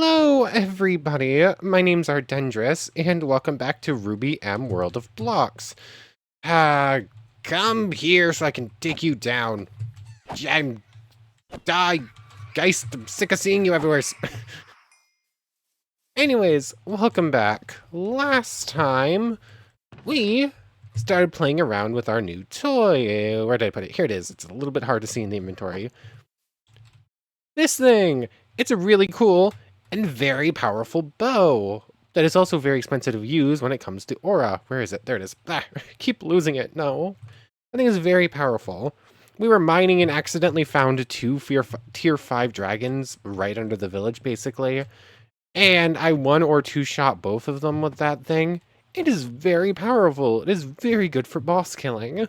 Hello, everybody. My name's Ardendris, and welcome back to RWBYM World of Blocks. Uh, come here so I can dig you down. I'm die, Geist. I'm sick of seeing you everywhere. Anyways, welcome back. Last time, we started playing around with our new toy. Where did I put it? Here it is. It's a little bit hard to see in the inventory. This thing! It's a really cool and very powerful bow that is also very expensive to use when it comes to aura. Where is it? There it is. Ah, keep losing it. No. I think it's very powerful. We were mining and accidentally found two tier 5 dragons right under the village, basically. And I one or two shot both of them with that thing. It is very powerful. It is very good for boss killing.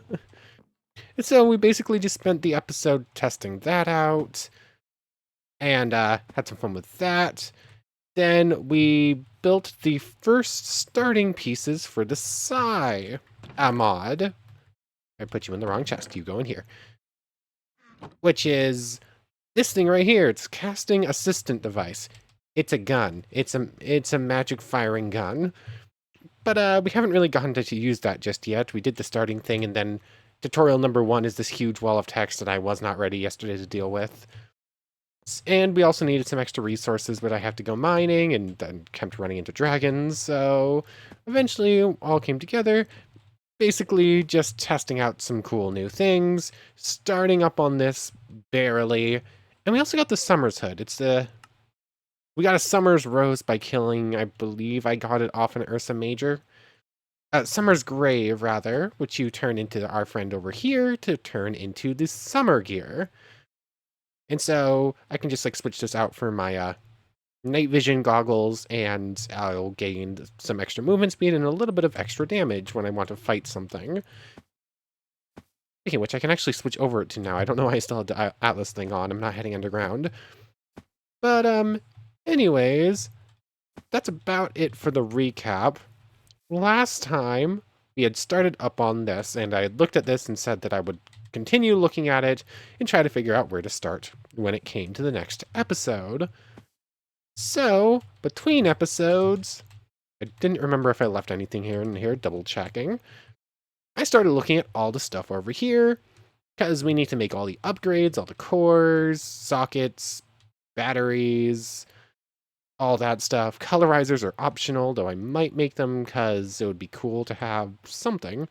And so we basically just spent the episode testing that out and had some fun with that. Then we built the first starting pieces for the Psi mod. I put you in the wrong chest. You go in here. Which is this thing right here. It's casting assistant device. It's a gun. It's a magic firing gun. But we haven't really gotten to use that just yet. We did the starting thing, and then tutorial number 1 is this huge wall of text that I was not ready yesterday to deal with. And we also needed some extra resources, but I have to go mining and then kept running into dragons. So eventually all came together. Basically just testing out some cool new things, starting up on this barely. And we also got the Summer's Hood. We got a Summer's Rose by killing, I believe I got it off an Ursa Major. Summer's Grave, rather, which you turn into our friend over here to turn into the Summer Gear. And so I can just like switch this out for my night vision goggles, and I'll gain some extra movement speed and a little bit of extra damage when I want to fight something. Speaking of which, I can actually switch over it to now. I don't know why I still had the Atlas thing on. I'm not heading underground. But anyways, that's about it for the recap. Last time we had started up on this, and I had looked at this and said that I would continue looking at it and try to figure out where to start when it came to the next episode. So, between episodes, I didn't remember if I left anything here and here, double checking. I started looking at all the stuff over here, because we need to make all the upgrades, all the cores, sockets, batteries, all that stuff. Colorizers are optional, though I might make them because it would be cool to have something.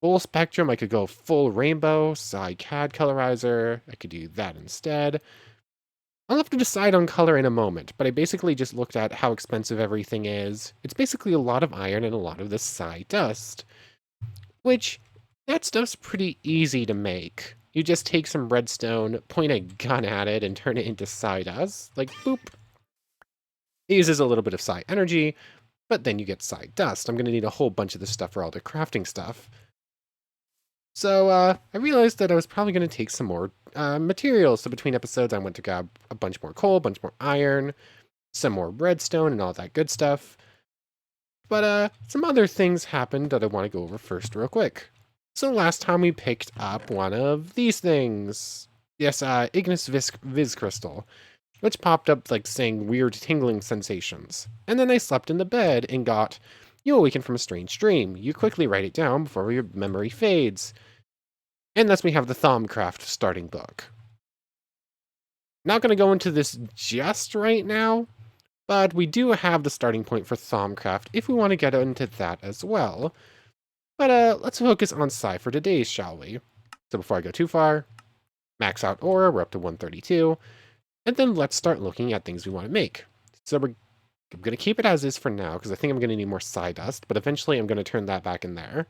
Full spectrum, I could go full rainbow, CAD colorizer, I could do that instead. I'll have to decide on color in a moment, but I basically just looked at how expensive everything is. It's basically a lot of iron and a lot of this Psi dust, which, that stuff's pretty easy to make. You just take some redstone, point a gun at it, and turn it into Psi dust, like boop. It uses a little bit of Psi energy, but then you get Psi dust. I'm going to need a whole bunch of this stuff for all the crafting stuff. So I realized that I was probably going to take some more materials. So between episodes, I went to grab a bunch more coal, a bunch more iron, some more redstone, and all that good stuff. But some other things happened that I want to go over first real quick. So last time we picked up one of these things. Yes, Ignis Viz Crystal, which popped up like saying weird tingling sensations. And then I slept in the bed and got, you awaken from a strange dream. You quickly write it down before your memory fades. And thus we have the Thaumcraft starting book. Not going to go into this just right now, but we do have the starting point for Thaumcraft if we want to get into that as well. But let's focus on Psi for today, shall we? So before I go too far, max out aura, we're up to 132. And then let's start looking at things we want to make. So I'm going to keep it as is for now, because I think I'm going to need more Psi dust, but eventually I'm going to turn that back in there.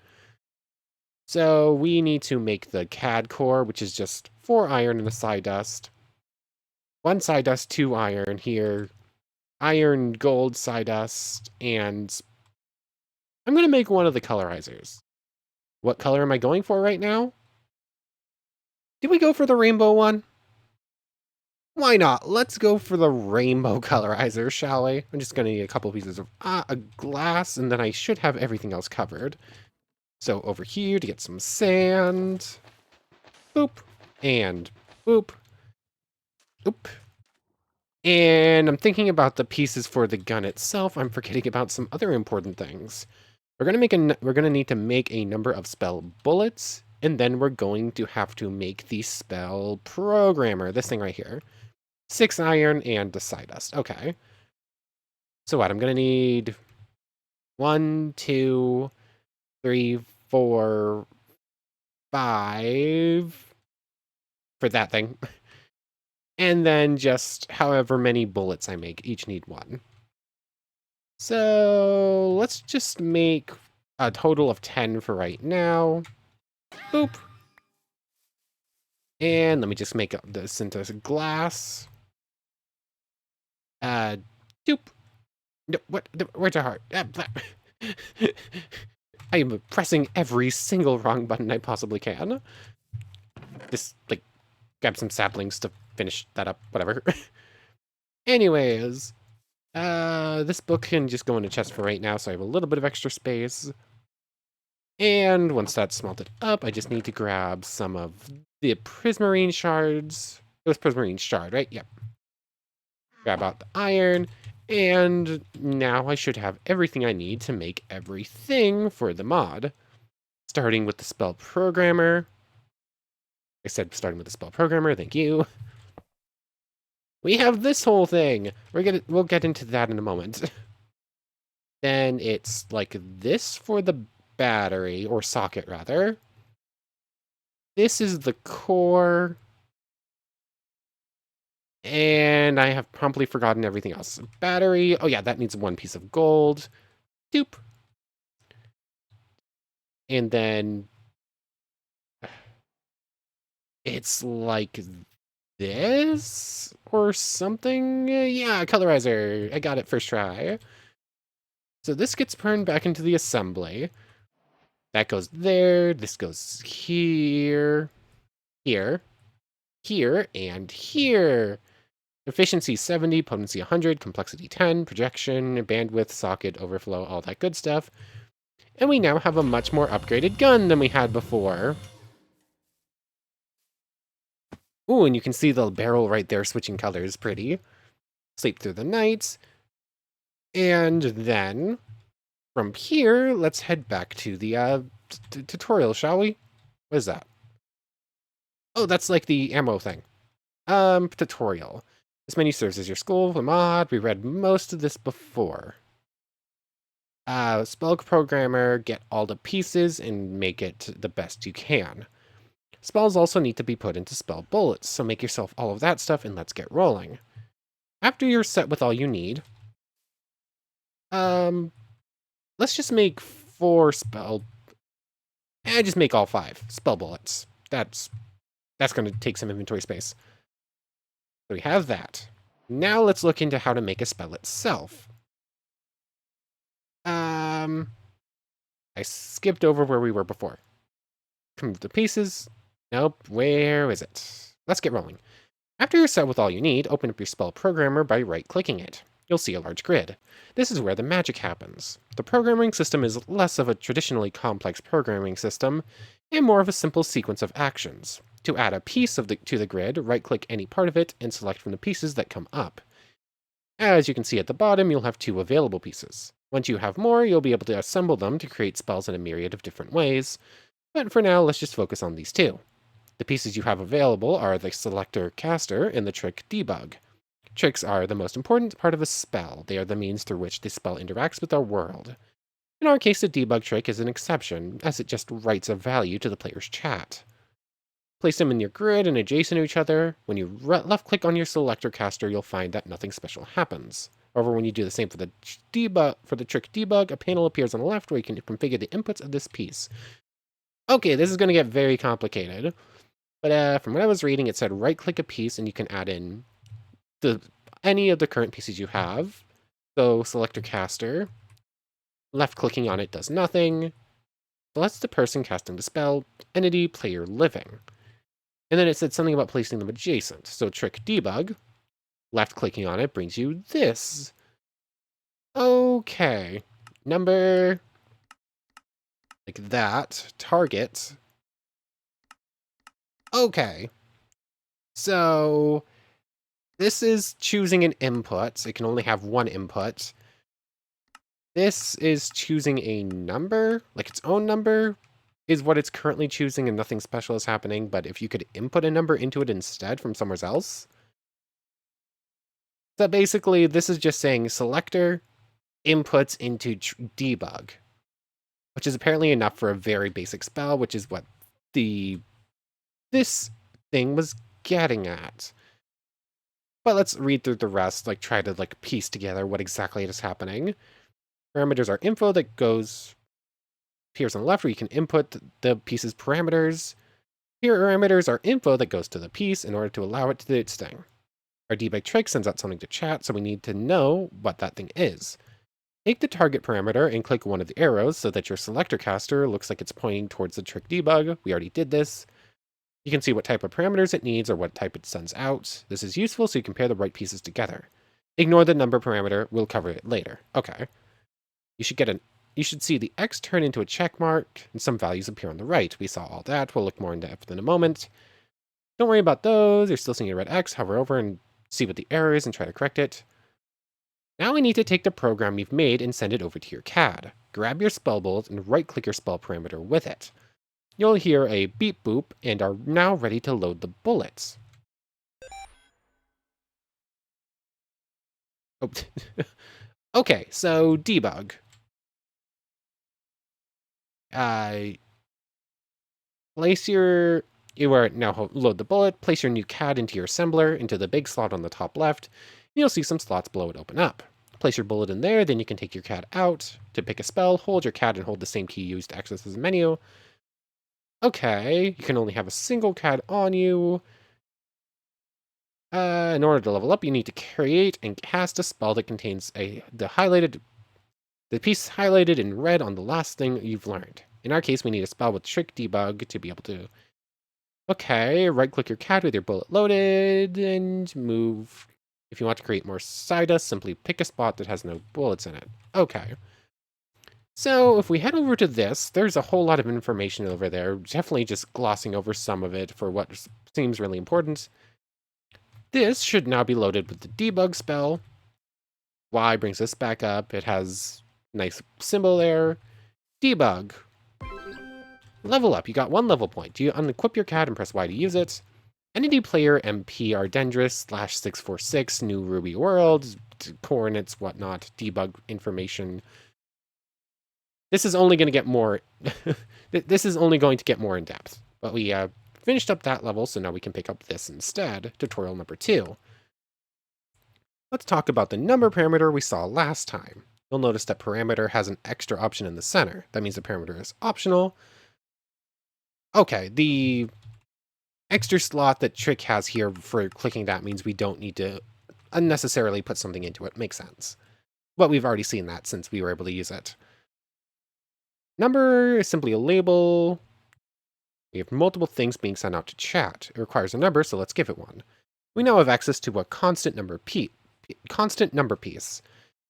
So we need to make the CAD core, which is just 4 iron and a Psi dust. 1 Psi dust, 2 iron here. Iron, gold, Psi dust, and I'm going to make one of the colorizers. What color am I going for right now? Did we go for the rainbow one? Why not? Let's go for the rainbow colorizer, shall we? I'm just going to need a couple pieces of a glass, and then I should have everything else covered. So over here to get some sand. Boop. And boop. Oop. And I'm thinking about the pieces for the gun itself. I'm forgetting about some other important things. We're gonna need to make a number of spell bullets, and then we're going to have to make the spell programmer. This thing right here. 6 iron and the sawdust. Okay. So what? I'm gonna need 1, 2, 3, 4, 5 for that thing. And then just however many bullets I make, each need 1. So let's just make a total of 10 for right now. Boop. And let me just make this into glass. Doop. No, what? Where's your heart? I am pressing every single wrong button I possibly can. Just, like, grab some saplings to finish that up, whatever. Anyways, this book can just go in a chest for right now, so I have a little bit of extra space. And once that's smelted up, I just need to grab some of the prismarine shards. It was prismarine shard, right? Yep. Grab out the iron, and now I should have everything I need to make everything for the mod. Starting with the spell programmer. I said starting with the spell programmer, thank you. We have this whole thing. We'll get into that in a moment. Then it's like this for the battery, or socket rather. This is the core. And I have promptly forgotten everything else. Battery. Oh yeah, that needs 1 piece of gold. Doop. And then it's like this or something. Yeah, colorizer. I got it first try. So this gets turned back into the assembly. That goes there. This goes here, here, here, and here. Efficiency 70, potency 100, complexity 10, projection, bandwidth, socket, overflow, all that good stuff. And we now have a much more upgraded gun than we had before. Ooh, and you can see the barrel right there switching colors. Pretty. Sleep through the night. And then, from here, let's head back to the tutorial, shall we? What is that? Oh, that's like the ammo thing. Tutorial. This menu serves as your school, the mod. We read most of this before. Spell programmer, get all the pieces and make it the best you can. Spells also need to be put into spell bullets, so make yourself all of that stuff and let's get rolling. After you're set with all you need, let's just make 4 spell... just make all 5 spell bullets. That's going to take some inventory space. So we have that. Now let's look into how to make a spell itself. I skipped over where we were before. Come to pieces. Nope, where is it? Let's get rolling. After you're set with all you need, open up your spell programmer by right-clicking it. You'll see a large grid. This is where the magic happens. The programming system is less of a traditionally complex programming system, and more of a simple sequence of actions. To add a piece to the grid, right-click any part of it and select from the pieces that come up. As you can see at the bottom, you'll have 2 available pieces. Once you have more, you'll be able to assemble them to create spells in a myriad of different ways, but for now, let's just focus on these 2. The pieces you have available are the selector caster and the trick debug. Tricks are the most important part of a spell. They are the means through which the spell interacts with our world. In our case, the debug trick is an exception, as it just writes a value to the player's chat. Place them in your grid and adjacent to each other. When you left-click on your selector caster, you'll find that nothing special happens. However, when you do the same for the trick debug, a panel appears on the left where you can configure the inputs of this piece. Okay, this is going to get very complicated. But from what I was reading, it said right-click a piece and you can add in any of the current pieces you have. So selector caster. Left-clicking on it does nothing. Selects the person casting the spell, entity, player, living. And then it said something about placing them adjacent. So trick debug. Left-clicking on it brings you this. Okay. Number... like that. Target. Okay. So... This is choosing an input. It can only have one input. This is choosing a number, like its own number, is what it's currently choosing and nothing special is happening. But if you could input a number into it instead from somewhere else. So basically, this is just saying selector inputs into debug, which is apparently enough for a very basic spell, which is what this thing was getting at. But let's read through the rest, like try to like piece together what exactly is happening. Parameters are info that appears on the left where you can input the piece's parameters. Here, parameters are info that goes to the piece in order to allow it to do its thing. Our debug trick sends out something to chat, so we need to know what that thing is. Take the target parameter and click one of the arrows so that your selector caster looks like it's pointing towards the trick debug. We already did this. You can see what type of parameters it needs or what type it sends out. This is useful so you compare the right pieces together. Ignore the number parameter, we'll cover it later. Okay. You should see the X turn into a check mark and some values appear on the right. We saw all that. We'll look more in depth in a moment. Don't worry about those. You're still seeing a red X. Hover over and see what the error is and try to correct it. Now we need to take the program you've made and send it over to your CAD. Grab your spell bullet and right-click your spell parameter with it. You'll hear a beep boop and are now ready to load the bullets. Oh. Okay, so debug. Now load the bullet, place your new CAD into your assembler, into the big slot on the top left, and you'll see some slots below it open up. Place your bullet in there, then you can take your CAD out. To pick a spell, hold your CAD and hold the same key used to access this menu. Okay, you can only have a single CAD on you. In order to level up, you need to create and cast a spell that contains the piece highlighted in red on the last thing you've learned. In our case, we need a spell with trick debug to be able to... Okay, right-click your CAD with your bullet loaded, and move. If you want to create more sawdust, simply pick a spot that has no bullets in it. Okay. So if we head over to this, there's a whole lot of information over there, definitely just glossing over some of it for what seems really important. This should now be loaded with the debug spell. Y brings us back up. It has a nice symbol there. Debug. Level up. You got 1 level point. You unequip your CAD and press Y to use it. Entity player MP Ardendris /646 new Ruby world coordinates whatnot debug information. This is only going to get more. This is only going to get more in depth. But we finished up that level, so now we can pick up this instead. Tutorial number 2. Let's talk about the number parameter we saw last time. You'll notice that parameter has an extra option in the center. That means the parameter is optional. Okay, the extra slot that Trick has here for clicking that means we don't need to unnecessarily put something into it. Makes sense. But we've already seen that since we were able to use it. Number is simply a label. We have multiple things being sent out to chat. It requires a number, so let's give it one. We now have access to a constant number piece.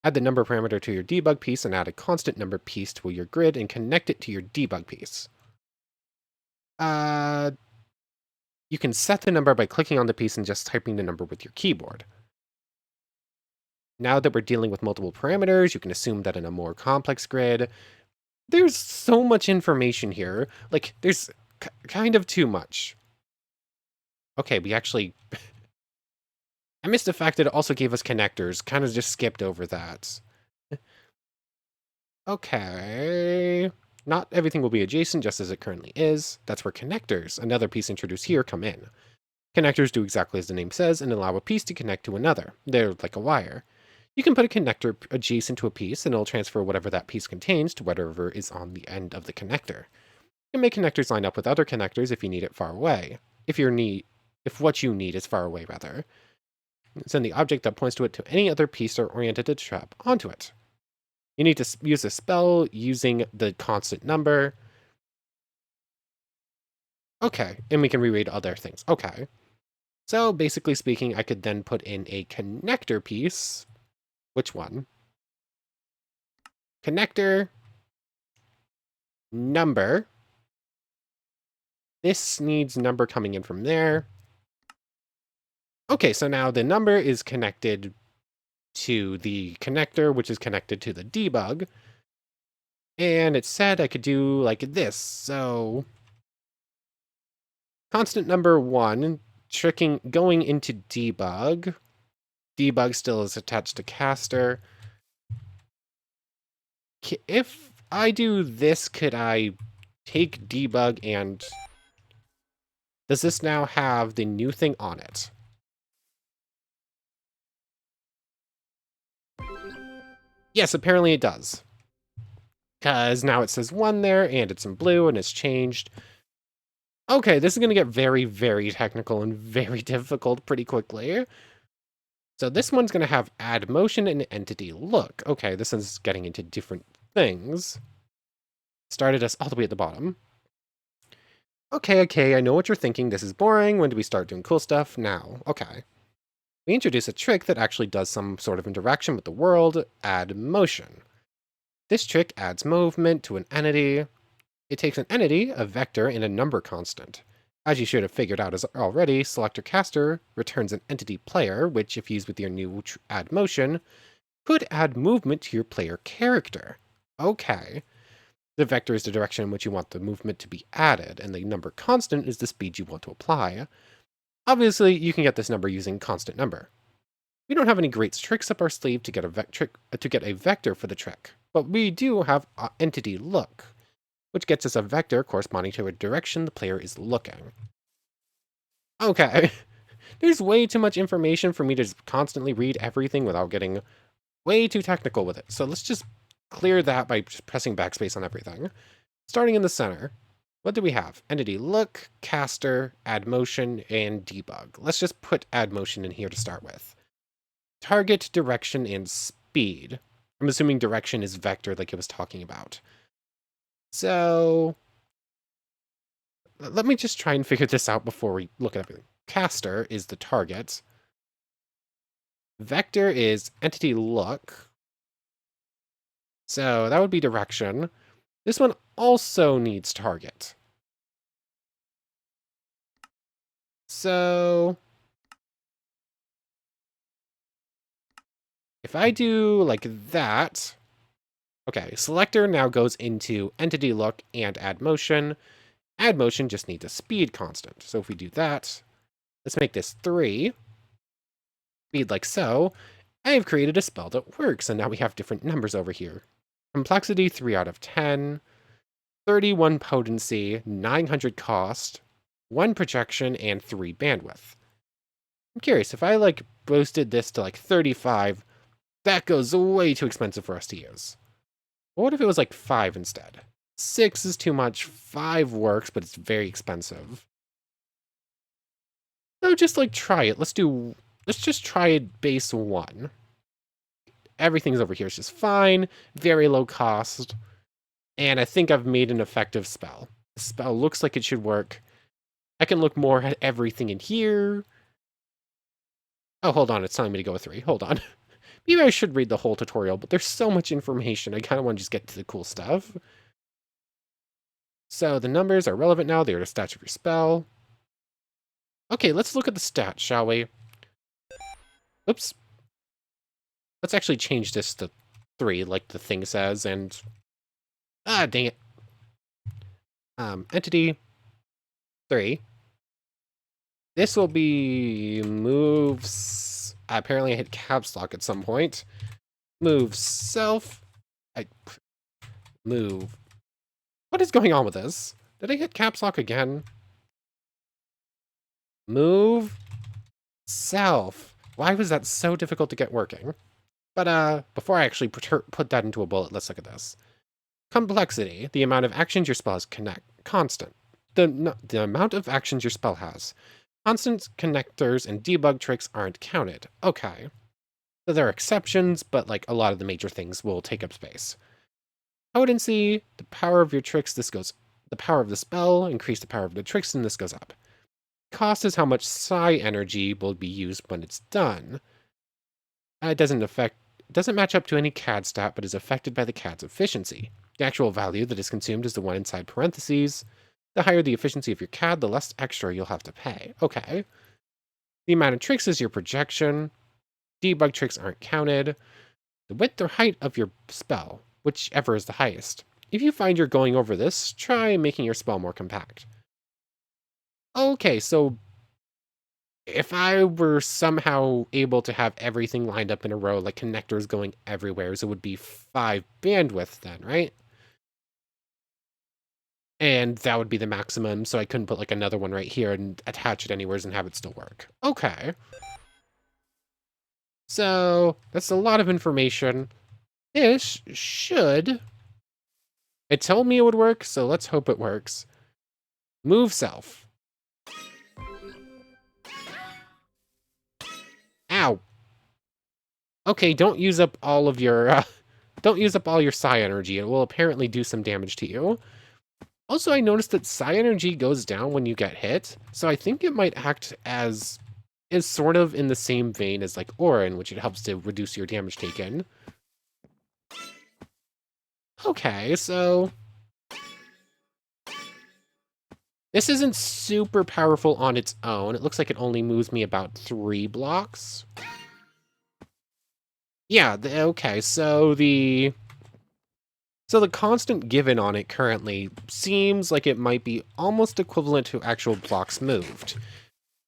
Add the number parameter to your debug piece and add a constant number piece to your grid and connect it to your debug piece. You can set the number by clicking on the piece and just typing the number with your keyboard. Now that we're dealing with multiple parameters, you can assume that in a more complex grid, there's so much information here. Like, there's kind of too much. Okay, we actually... I missed the fact that it also gave us connectors. Kind of just skipped over that. Okay... Not everything will be adjacent just as it currently is. That's where connectors, another piece introduced here, come in. Connectors do exactly as the name says and allow a piece to connect to another. They're like a wire. You can put a connector adjacent to a piece and it'll transfer whatever that piece contains to whatever is on the end of the connector. You can make connectors line up with other connectors if you need it far away. If what you need is far away, rather. Send the object that points to it to any other piece or oriented to trap onto it. You need to use a spell using the constant number. Okay, and we can reread other things. Okay. So basically speaking, I could then put in a connector piece. Which one? Connector. Number. This needs number coming in from there. Okay, so now the number is connected to the connector, which is connected to the debug. And it said I could do like this. So constant number 1, going into debug. Debug still is attached to caster. If I do this, could I take debug and... Does this now have the new thing on it? Yes, apparently it does. Because now it says 1 there, and it's in blue, and it's changed. Okay, this is going to get very, very technical and very difficult pretty quickly. So this one's going to have add motion and entity look. Okay, this is getting into different things. Started us all the way at the bottom. Okay, I know what you're thinking. This is boring. When do we start doing cool stuff? Now. Okay. We introduce a trick that actually does some sort of interaction with the world, add motion. This trick adds movement to an entity. It takes an entity, a vector, and a number constant. As you should have figured out as already, selector caster returns an entity player, which, if used with your new add motion, could add movement to your player character. Okay. The vector is the direction in which you want the movement to be added, and the number constant is the speed you want to apply. Obviously, you can get this number using constant number. We don't have any great tricks up our sleeve to get a vector for the trick, but we do have entity look, which gets us a vector corresponding to a direction the player is looking. Okay, there's way too much information for me to just constantly read everything without getting way too technical with it. So let's just clear that by just pressing backspace on everything. Starting in the center, what do we have? Entity look, caster, add motion, and debug. Let's just put add motion in here to start with. Target, direction, and speed. I'm assuming direction is vector like it was talking about. So let me just try and figure this out before we look at everything. Caster is the target. Vector is entity look. So that would be direction. This one also needs target. So if I do like that, okay, selector now goes into entity look and add motion. Add motion just needs a speed constant. So if we do that, let's make this 3. Speed like so. I have created a spell that works, and now we have different numbers over here. Complexity 3 out of 10, 31 potency, 900 cost, 1 projection, and 3 bandwidth. I'm curious, if I like boosted this to like 35, that goes way too expensive for us to use. What if it was like 5 instead? 6 is too much, 5 works, but it's very expensive. So just like try it. Let's just try it base 1. Everything's over here is just fine, very low cost, and I think I've made an effective spell. The spell looks like it should work. I can look more at everything in here. Oh, hold on, it's telling me to go with 3. Hold on. Maybe I should read the whole tutorial, but there's so much information, I kind of want to just get to the cool stuff. So the numbers are relevant now, they are the stats of your spell. Okay, let's look at the stats, shall we? Oops. Let's actually change this to 3, like the thing says, and... Ah, dang it. Entity 3. This will be moves... Apparently I hit caps lock at some point. Move self... Move... What is going on with this? Did I hit caps lock again? Move self. Why was that so difficult to get working? But before I actually put that into a bullet, let's look at this. Complexity, the amount of actions your spell has constant. The amount of actions your spell has. Constant connectors and debug tricks aren't counted. Okay. So there are exceptions, but like a lot of the major things will take up space. Potency, the power of your tricks, the power of the spell, increase the power of the tricks, and this goes up. Cost is how much psi energy will be used when it's done. It doesn't match up to any CAD stat, but is affected by the CAD's efficiency. The actual value that is consumed is the one inside parentheses. The higher the efficiency of your CAD, the less extra you'll have to pay. Okay. The amount of tricks is your projection. Debug tricks aren't counted. The width or height of your spell, whichever is the highest. If you find you're going over this, try making your spell more compact. Okay, so if I were somehow able to have everything lined up in a row, like connectors going everywhere, so it would be 5 bandwidth then, right? And that would be the maximum, so I couldn't put like another one right here and attach it anywhere and have it still work. Okay. So that's a lot of information. This should... It told me it would work, so let's hope it works. Move self. Ow. Okay, don't use up all of your... don't use up all your psi energy. It will apparently do some damage to you. Also, I noticed that psi energy goes down when you get hit, so I think it might act as... is sort of in the same vein as like aura, in which it helps to reduce your damage taken. Okay, so... This isn't super powerful on its own. It looks like it only moves me about 3 blocks. Yeah, okay, so the constant given on it currently seems like it might be almost equivalent to actual blocks moved.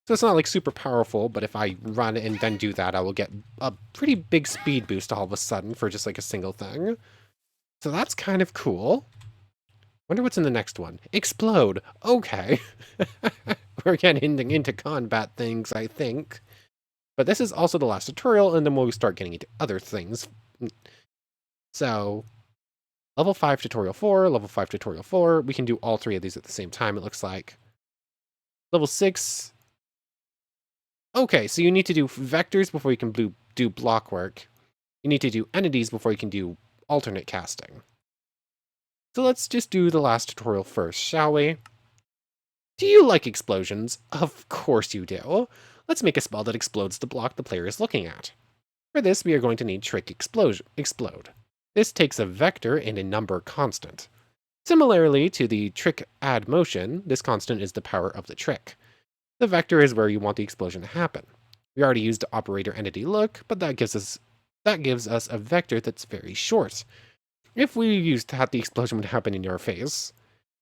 So it's not like super powerful, but if I run and then do that, I will get a pretty big speed boost all of a sudden for just like a single thing. So that's kind of cool. Wonder what's in the next one. Explode. Okay. We're getting into combat things, I think. But this is also the last tutorial, and then we'll start getting into other things. So, level 5 tutorial 4, level 5 tutorial 4. We can do all 3 of these at the same time, it looks like. Level 6. Okay, so you need to do vectors before you can do block work. You need to do entities before you can do alternate casting. So let's just do the last tutorial first, shall we? Do you like explosions? Of course you do. Let's make a spell that explodes the block the player is looking at. For this, we are going to need Trick Explode. This takes a vector and a number constant. Similarly to the Trick Add Motion, this constant is the power of the trick. The vector is where you want the explosion to happen. We already used operator entity look, but that gives us a vector that's very short. If we used that, the explosion would happen in your face.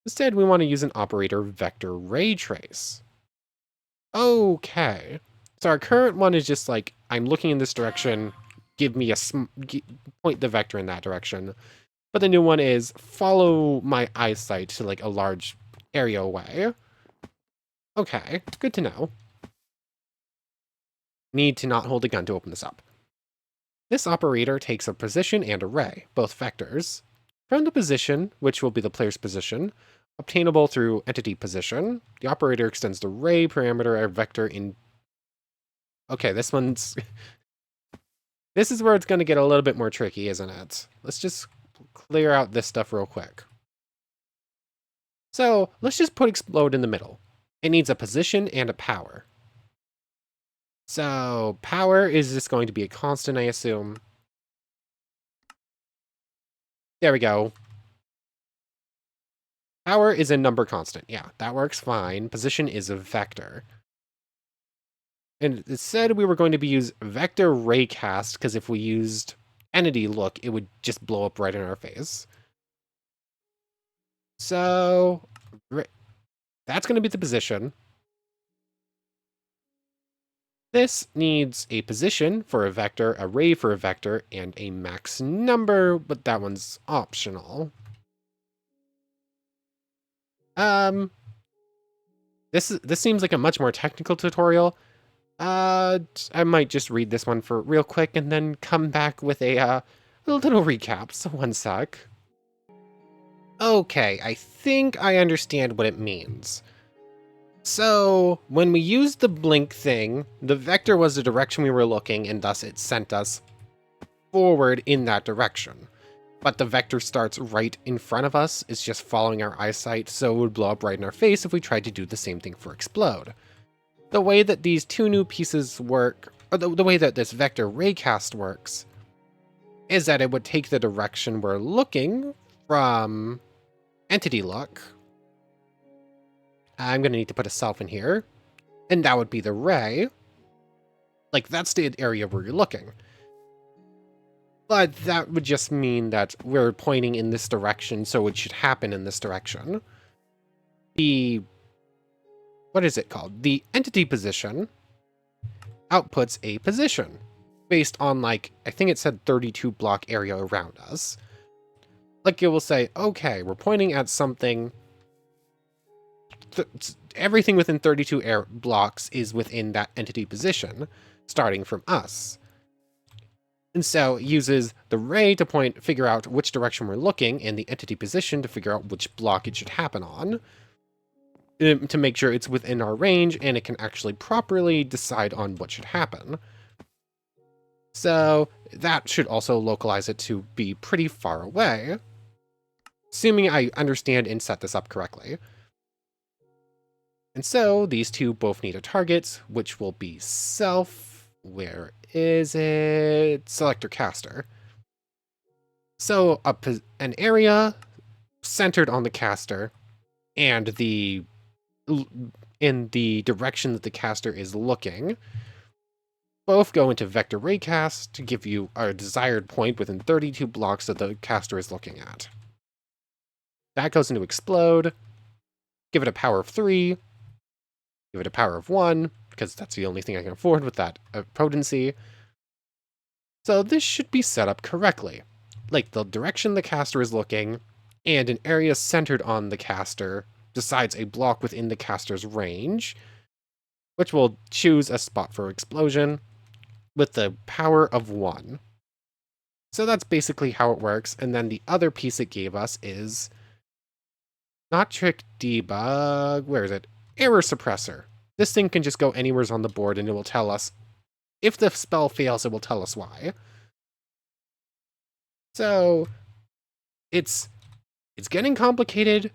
Instead, we want to use an operator vector ray trace. Okay. So our current one is just like, I'm looking in this direction, give me point the vector in that direction. But the new one is follow my eyesight to like a large area away. Okay, good to know. Need to not hold a gun to open this up. This operator takes a position and a ray, both vectors. From the position, which will be the player's position, obtainable through entity position, the operator extends the ray parameter or vector in... Okay, this one's... This is where it's going to get a little bit more tricky, isn't it? Let's just clear out this stuff real quick. So, let's just put explode in the middle. It needs a position and a power. So, power is just going to be a constant, I assume. There we go. Power is a number constant. Yeah, that works fine. Position is a vector. And it said we were going to be use vector raycast, because if we used entity look, it would just blow up right in our face. So, that's going to be the position. This needs a position for a vector, a ray for a vector, and a max number, but that one's optional. This seems like a much more technical tutorial. I might just read this one for real quick and then come back with a little recap. So one sec. Okay, I think I understand what it means. So, when we used the blink thing, the vector was the direction we were looking, and thus it sent us forward in that direction. But the vector starts right in front of us, it's just following our eyesight, so it would blow up right in our face if we tried to do the same thing for explode. The way that these two new pieces work, or the way that this vector raycast works, is that it would take the direction we're looking from entity look. I'm going to need to put a self in here, and that would be the ray. Like, that's the area where you're looking. But that would just mean that we're pointing in this direction, so it should happen in this direction. What is it called? The entity position outputs a position based on, like, I think it said 32 block area around us. Like, it will say, okay, we're pointing at something. Everything within 32 blocks is within that entity position, starting from us. And so it uses the ray to figure out which direction we're looking, and the entity position to figure out which block it should happen on, to make sure it's within our range and it can actually properly decide on what should happen. So that should also localize it to be pretty far away, assuming I understand and set this up correctly. And so these two both need a target, which will be self. Where is it? Selector caster. So an area centered on the caster and in the direction that the caster is looking both go into vector raycast to give you a desired point within 32 blocks that the caster is looking at. That goes into explode. Give it a power of 3. Give it a power of 1, because that's the only thing I can afford with that potency. So this should be set up correctly. Like, the direction the caster is looking, and an area centered on the caster decides a block within the caster's range, which will choose a spot for explosion with the power of 1. So that's basically how it works, and then the other piece it gave us is not trick debug, where is it? Error suppressor. This thing can just go anywhere on the board and it will tell us, if the spell fails, it will tell us why. So it's getting complicated,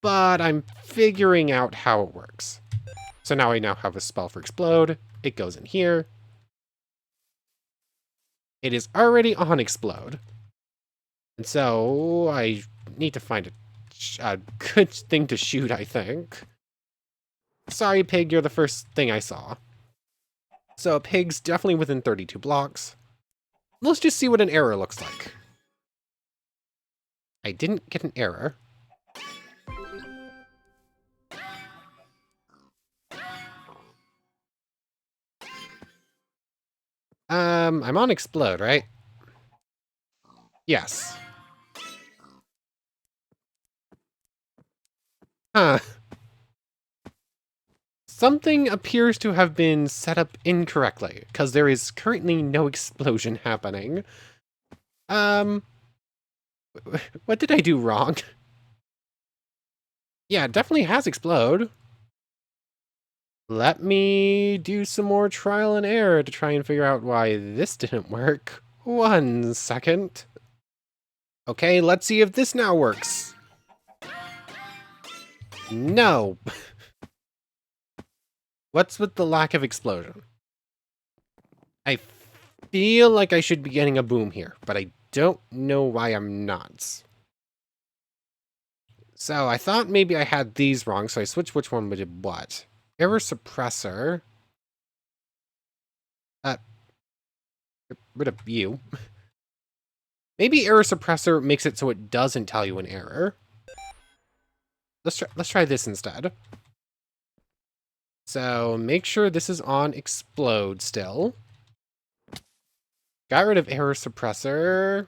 but I'm figuring out how it works. So now I have a spell for explode. It goes in here. It is already on explode. And so I need to find a good thing to shoot, I think. Sorry, pig, you're the first thing I saw. So pig's definitely within 32 blocks. Let's just see what an error looks like. I didn't get an error. I'm on explode, right? Yes. Huh. Something appears to have been set up incorrectly, because there is currently no explosion happening. What did I do wrong? Yeah, it definitely has explode. Let me do some more trial and error to try and figure out why this didn't work. 1 second. Okay, let's see if this now works. No. What's with the lack of explosion? I feel like I should be getting a boom here, but I don't know why I'm not. So I thought maybe I had these wrong, so I switched which one did what. Error suppressor. Get rid of you. Maybe error suppressor makes it so it doesn't tell you an error. Let's try this instead. So make sure this is on explode still. Got rid of error suppressor.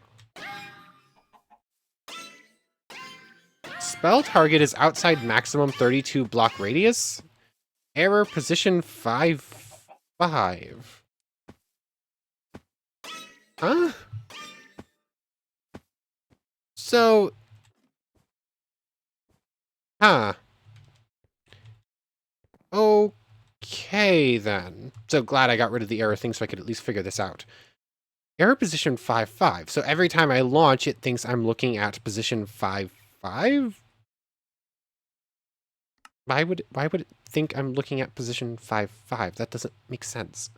Spell target is outside maximum 32 block radius. Error position 5. Huh? So... Huh. Okay, then. So glad I got rid of the error thing so I could at least figure this out. Error position 5. So every time I launch, it thinks I'm looking at position 5. Why would it think I'm looking at position 5? That doesn't make sense.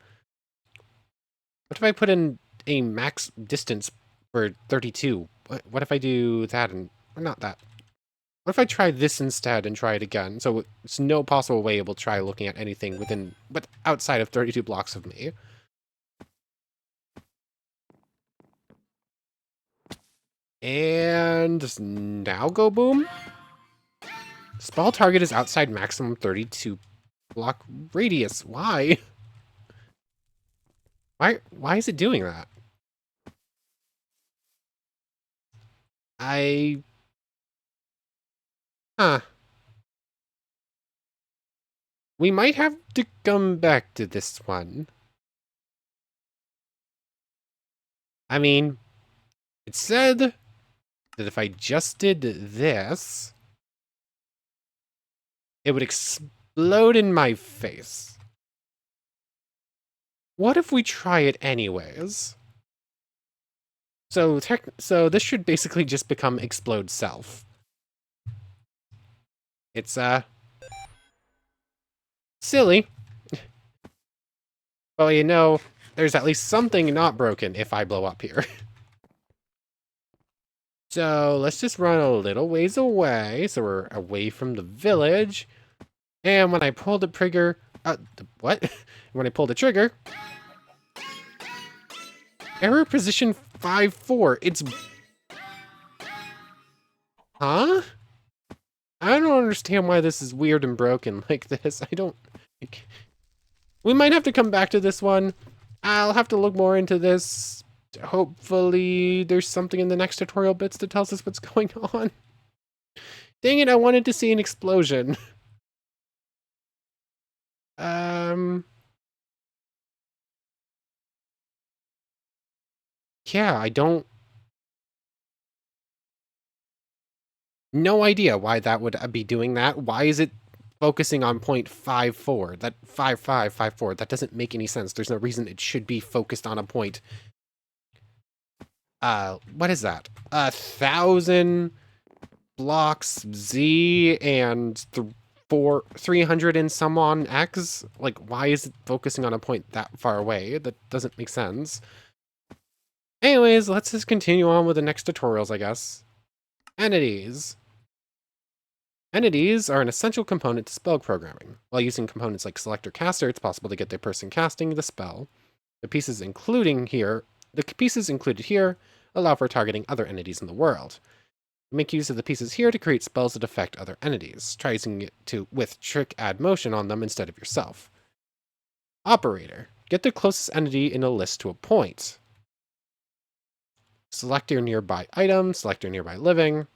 What if I put in a max distance for 32? What if I do that or not that? What if I try this instead and try it again? So it's no possible way it will try looking at anything but outside of 32 blocks of me. And now go boom. Spell target is outside maximum 32 block radius. Why? Why is it doing that? Huh. We might have to come back to this one. I mean, it said that if I just did this, it would explode in my face. What if we try it anyways? So this should basically just become explode self. It's silly. Well, you know, there's at least something not broken if I blow up here. So let's just run a little ways away, so we're away from the village. And when I pull the trigger, what? When I pull the trigger, error position 5-4. It's, huh? I don't understand why this is weird and broken like this. I don't. We might have to come back to this one. I'll have to look more into this. Hopefully, there's something in the next tutorial bits that tells us what's going on. Dang it! I wanted to see an explosion. Yeah, I don't... No idea why that would be doing that. Why is it focusing on 0.54? That 5554, that doesn't make any sense. There's no reason it should be focused on a point. What is that? 1,000 blocks Z and 300 and some on X? Like, why is it focusing on a point that far away? That doesn't make sense. Anyways, let's just continue on with the next tutorials, I guess. Entities. Entities are an essential component to spell programming. While using components like selector caster, it's possible to get the person casting the spell. The pieces included here allow for targeting other entities in the world. Make use of the pieces here to create spells that affect other entities. Try using it with trick add motion on them instead of yourself. Operator. Get the closest entity in a list to a point. Select your nearby item, select your nearby living.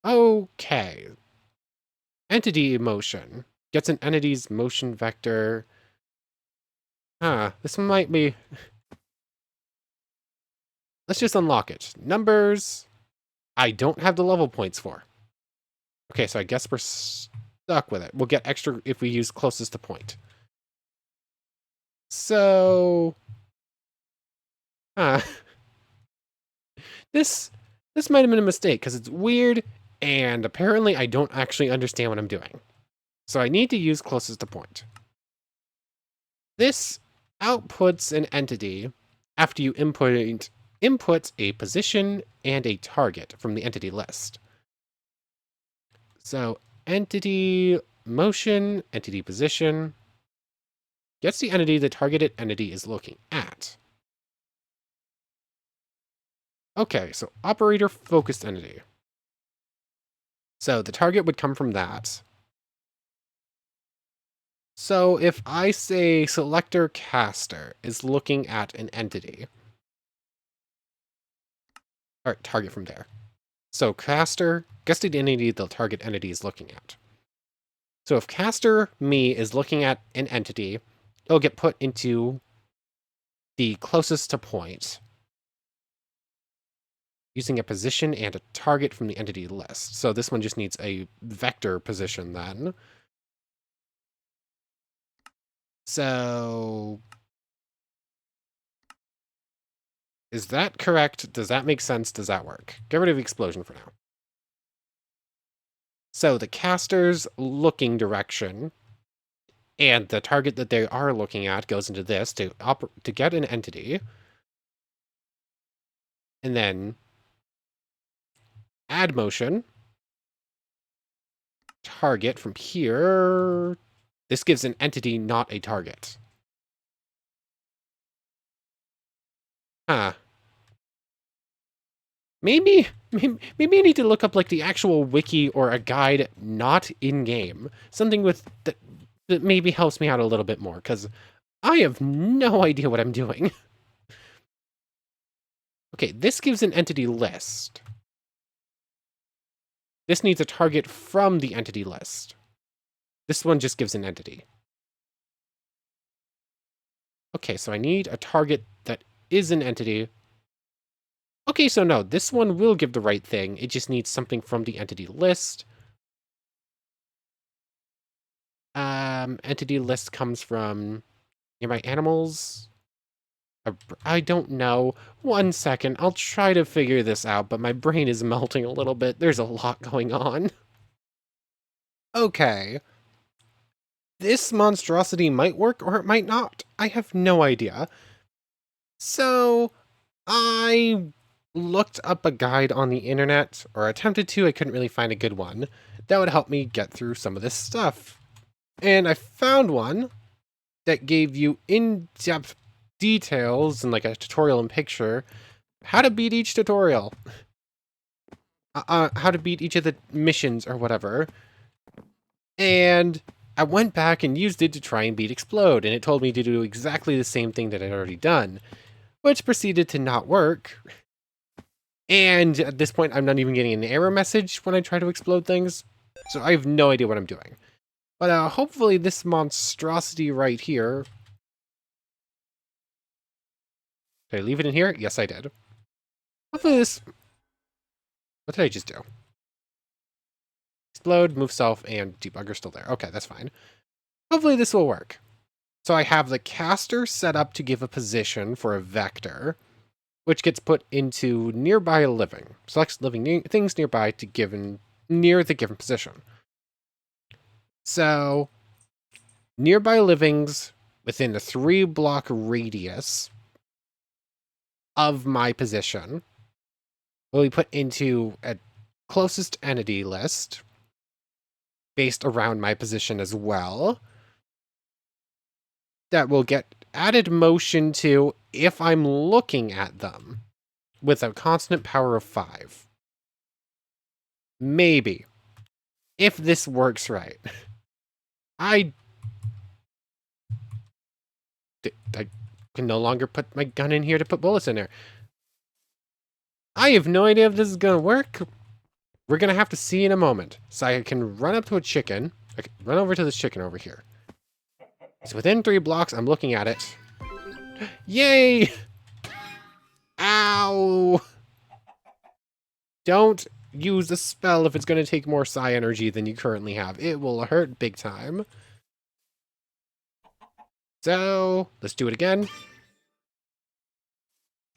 Okay. Entity motion. Gets an entity's motion vector. Huh, this might be... Let's just unlock it. Numbers. I don't have the level points for. Okay, so I guess we're stuck with it. We'll get extra if we use closest to point. So... This might have been a mistake, because it's weird, and apparently I don't actually understand what I'm doing. So I need to use closest to point. This outputs an entity after you input a position and a target from the entity list. So entity motion, entity position, gets the entity the targeted entity is looking at. Okay, so operator focused entity. So the target would come from that. So if I say selector caster is looking at an entity, all right, target from there. So caster gets the entity the target entity is looking at. So if caster me is looking at an entity, it'll get put into the closest to point using a position and a target from the entity list. So this one just needs a vector position then. So is that correct? Does that make sense? Does that work? Get rid of explosion for now. So the caster's looking direction and the target that they are looking at goes into this to get an entity. And then add motion. Target from here. This gives an entity, not a target. Huh. maybe I need to look up like the actual wiki or a guide not in game. Something with that maybe helps me out a little bit more, because I have no idea what I'm doing. Okay, this gives an entity list. This needs a target from the entity list. This one just gives an entity. Okay, so I need a target that is an entity. Okay, so no, this one will give the right thing. It just needs something from the entity list. Entity list comes from nearby animals. I don't know. 1 second, I'll try to figure this out, but my brain is melting a little bit. There's a lot going on. Okay. This monstrosity might work or it might not. I have no idea. So, I looked up a guide on the internet, or attempted to. I couldn't really find a good one that would help me get through some of this stuff. And I found one that gave you in-depth details and like a tutorial and picture how to beat each tutorial. How to beat each of the missions or whatever. And I went back and used it to try and beat Explode, and it told me to do exactly the same thing that I'd already done, which proceeded to not work. And at this point, I'm not even getting an error message when I try to explode things, so I have no idea what I'm doing. But hopefully this monstrosity right here... Did I leave it in here? Yes, I did. Hopefully this... What did I just do? Explode, move self, and debugger still there. Okay, that's fine. Hopefully this will work. So I have the caster set up to give a position for a vector, which gets put into nearby living. Selects living things nearby to near the given position. So, nearby livings within a 3-block radius of my position will be put into a closest entity list based around my position as well. That will get added motion to if I'm looking at them with a constant power of 5. Maybe. If this works right. I can no longer put my gun in here to put bullets in there. I have no idea if this is going to work. We're going to have to see in a moment. So I can run up to a chicken. I can run over to this chicken over here. So within 3 blocks, I'm looking at it. Yay! Ow! Don't use the spell if it's going to take more psi energy than you currently have. It will hurt big time. So, let's do it again.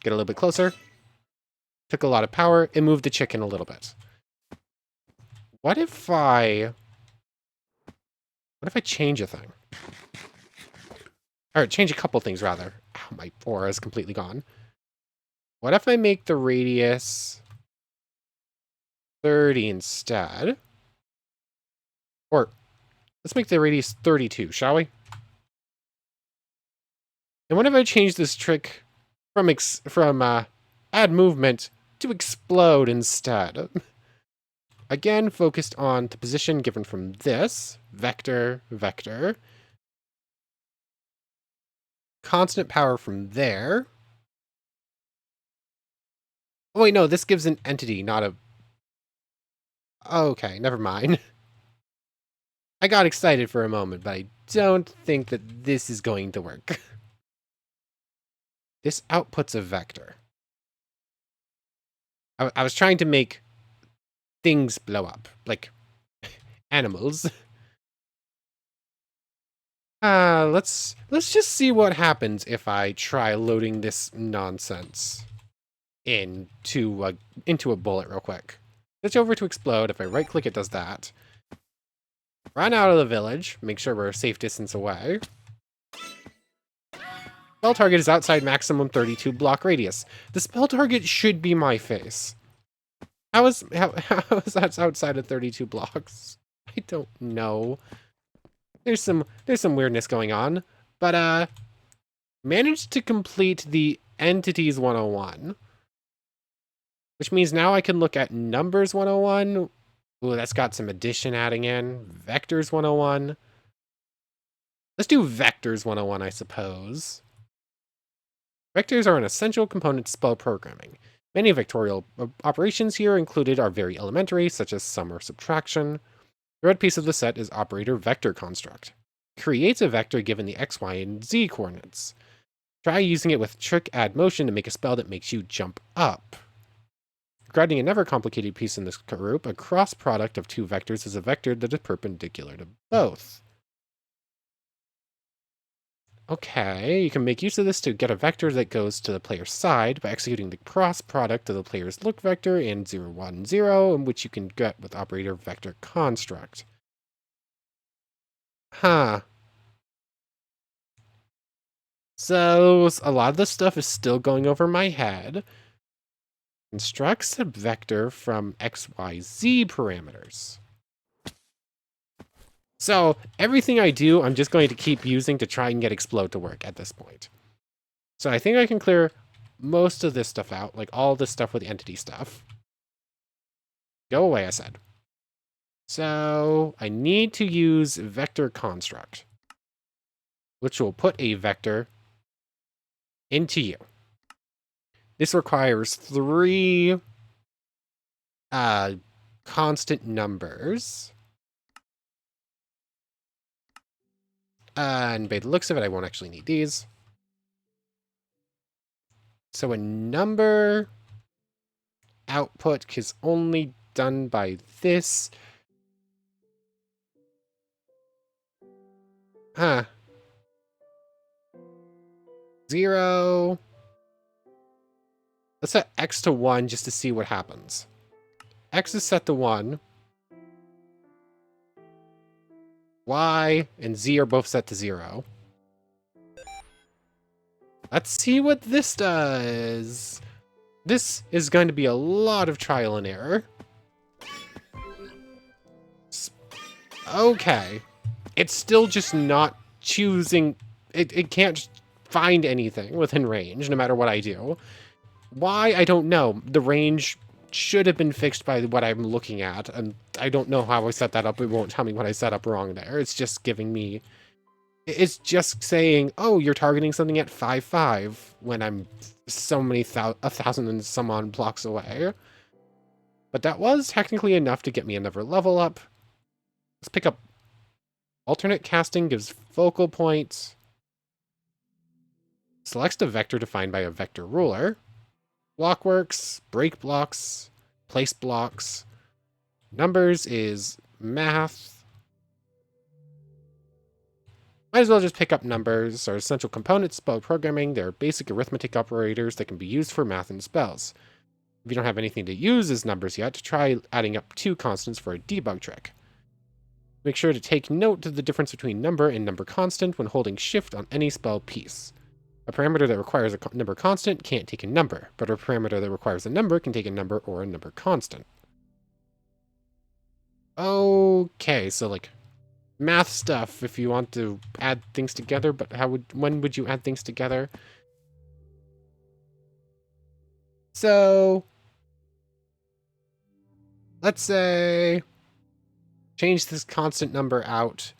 Get a little bit closer. Took a lot of power. It moved the chicken a little bit. What if I change a thing? Or change a couple things, rather. Ow, my aura is completely gone. What if I make the radius 30 instead? Or, let's make the radius 32, shall we? And what if I change this trick from add movement to explode instead? Again, focused on the position given from this. Vector, vector. Constant power from there. Oh wait, no, this gives an entity, not a... Okay, never mind. I got excited for a moment, but I don't think that this is going to work. This outputs a vector. I was trying to make things blow up, like animals. Let's just see what happens if I try loading this nonsense into a bullet real quick. Switch over to explode. If I right click, it does that. Run out of the village. Make sure we're a safe distance away. Spell target is outside maximum 32 block radius. The spell target should be my face. How is that outside of 32 blocks? I don't know. There's some weirdness going on, but managed to complete the Entities 101. which means now I can look at numbers 101. Ooh, that's got some addition adding in. Vectors 101. Let's do vectors 101, I suppose. Vectors are an essential component to spell programming. Many vectorial operations here included are very elementary, such as sum or subtraction. The red piece of the set is operator vector construct. Creates a vector given the x, y, and z coordinates. Try using it with trick add motion to make a spell that makes you jump up. Regarding another complicated piece in this group, a cross product of two vectors is a vector that is perpendicular to both. Okay, you can make use of this to get a vector that goes to the player's side by executing the cross product of the player's look vector and 0, 1, 0, which you can get with operator vector construct. Huh. So, a lot of this stuff is still going over my head. Constructs a vector from x, y, z parameters. So everything I do, I'm just going to keep using to try and get explode to work at this point. So I think I can clear most of this stuff out, like all this stuff with the entity stuff. Go away, I said. So I need to use vector construct, which will put a vector into you. This requires 3 constant numbers. And by the looks of it, I won't actually need these. So a number output is only done by this. Huh. 0. Let's set x to 1 just to see what happens. X is set to 1. Y and Z are both set to 0. Let's see what this does. This is going to be a lot of trial and error. Okay. It's still just not choosing. It can't find anything within range, no matter what I do. Why? I don't know. The range should have been fixed by what I'm looking at, and I don't know how I set that up. It won't tell me what I set up wrong there. It's just giving me... It's just saying, oh, you're targeting something at 5-5 when I'm so many 1,000 and some odd blocks away. But that was technically enough to get me another level up. Let's pick up alternate casting, gives focal points. Selects the vector defined by a vector ruler. Blockworks, break blocks, place blocks. Numbers is math. Might as well just pick up numbers. Are essential components of spell programming. They're basic arithmetic operators that can be used for math and spells. If you don't have anything to use as numbers yet, try adding up 2 constants for a debug trick. Make sure to take note of the difference between number and number constant when holding shift on any spell piece. A parameter that requires a number constant can't take a number, but a parameter that requires a number can take a number or a number constant. Okay, so like math stuff if you want to add things together, but when would you add things together? So let's say change this constant number out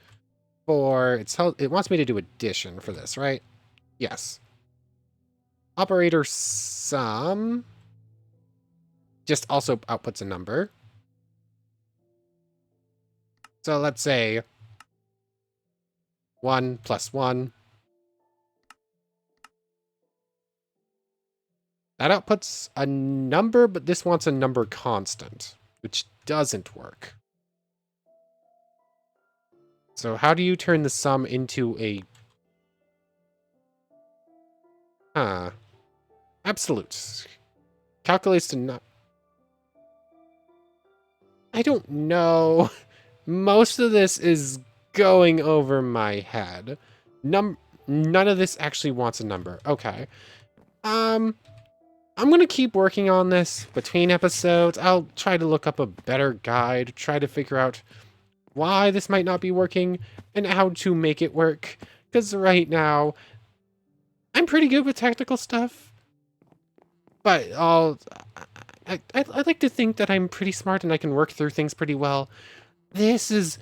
for it wants me to do addition for this, right? Yes. Operator sum just also outputs a number. So let's say 1 plus 1. That outputs a number, but this wants a number constant, which doesn't work. So how do you turn the sum into a... Absolute. Calculates to not... I don't know. Most of this is going over my head. None of this actually wants a number. Okay. I'm going to keep working on this between episodes. I'll try to look up a better guide, try to figure out why this might not be working and how to make it work. Because right now, I'm pretty good with technical stuff. But I like to think that I'm pretty smart and I can work through things pretty well. This is...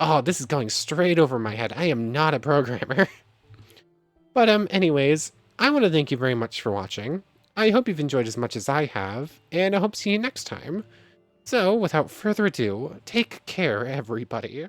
Oh, this is going straight over my head. I am not a programmer. But, anyways, I want to thank you very much for watching. I hope you've enjoyed as much as I have, and I hope to see you next time. So, without further ado, take care, everybody.